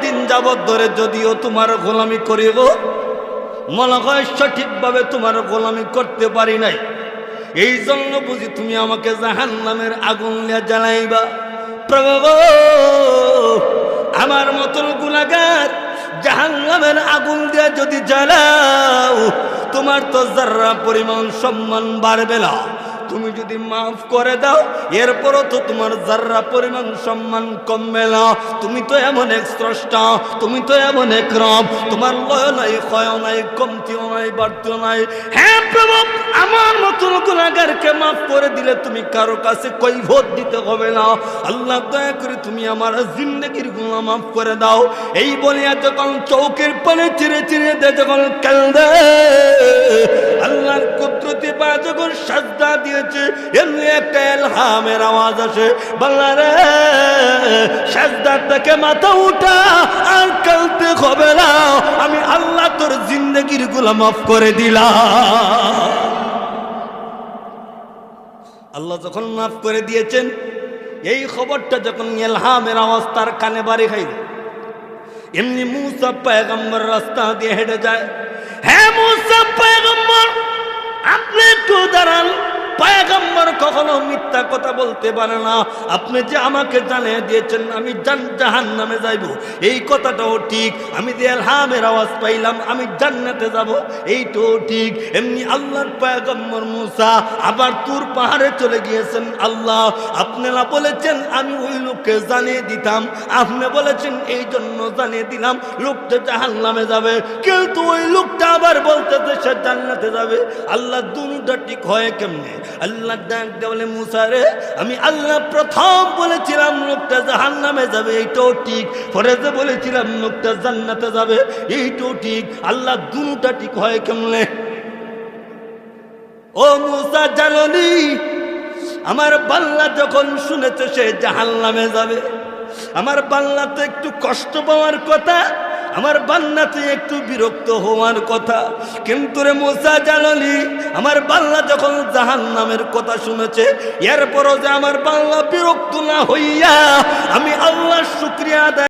দিন যাবত ধরে যদিও তোমার গোলামি করিব, মনে হয় সঠিকভাবে তোমার গোলামি করতে পারি নাই, এই জন্য বুঝি তুমি আমাকে জাহান্নামের আগুন নিয়ে জ্বালাইবা। প্রভু, আমার মতন গুনাহগার জাহান্নামের আগুন দিয়ে যদি জ্বালাও, তোমার তো যারা পরিমাণ সম্মান বাড়বে না। তুমি যদি মাফ করে দাও, এরপরও তো তোমার যারা পরিমাণ সম্মান কমবে না। তুমি তো এমন এক স্রষ্টা, তুমি তো এমন এক রব, তোমার লয় নাই, ক্ষয় নাই, কমতিও নাই, বাড়তিও নাই। হ্যাঁ প্রভু, আমার মতন গুনাহগারকে মাফ করে দিলে তুমি কারো কাছে কৈফিয়ত দিতে হবে না। আল্লাহ দয়া করে তুমি আমার জিন্দেগির গুনাহ মাফ করে দাও। এই বলিয়া যখন চৌকের পানে চিরে চিরে দে, যখন কান্দে, আল্লাহর কুদরতি পা যখন সাজদা দিয়েছে, এমনি একটা ইলহামের আওয়াজ আসে, বাংলা রে সাজদা থেকে মাথা উঠা, আর কাঁদতে হবে না, আমি আল্লাহ তোর জিন্দেগির গুনাহ মাফ করে দিলাম। আল্লাহ যখন মাফ করে দিয়েছেন, এই খবরটা যখন ইলহামের আওয়াজ তার কানে বাড়ি খাইল, এমনি মুসা পয়গম্বর রাস্তা দিয়ে হেঁটে যায়। হ্যাঁ মুসা পয়গম্বর, আপনি একটু দাঁড়ান। পয়গম্বর কখনো মিথ্যা কথা বলতে পারে না। আপনি যে আমাকে জানিয়ে দিয়েছেন আমি জাহান্নামে যাইব, এই কথাটাও ঠিক। আমি যে ইলহামের আওয়াজ পাইলাম আমি জান্নাতে যাব, এইটাও ঠিক। এমনি আল্লাহর পয়গম্বর মুসা আবার তুর পাহাড়ে চলে গিয়েছেন। আল্লাহ, আপনারা বলেছেন আমি ওই লোককে জানিয়ে দিতাম, আপনি বলেছেন এই জন্য জানিয়ে দিলাম লোকটা জাহান্নামে যাবে, কিন্তু ওই লোকটা আবার বলতেছে সে জান্নাতে যাবে। আল্লাহ দুটা ঠিক হয় কেমনে? আল্লাহ ডাক দিয়ে বলে, মুসা রে, আমি আল্লাহ প্রথম বলেছিলাম লোকটা জাহান্নামে যাবে, এইটাও ঠিক। পরে যে বলেছিলাম লোকটা জান্নাতে যাবে, এইটাও ঠিক। আল্লাহ দুটা ঠিক হয় কেমনে? ও মুসা, জানোনি আমার বান্দা যখন শুনেছে সে জাহান্নামে যাবে, আমার বান্দা তো একটু কষ্ট পাওয়ার কথা, আমার বান্দাতে একটু বিরক্ত হওয়ার কথা। কিন্তু রে মুসা, জানোনি আমার বান্দা যখন জাহান্নামের কথা শুনেছে, এরপরও যে আমার বান্দা বিরক্ত না হইয়া আমি আল্লাহর শুকরিয়া আদায়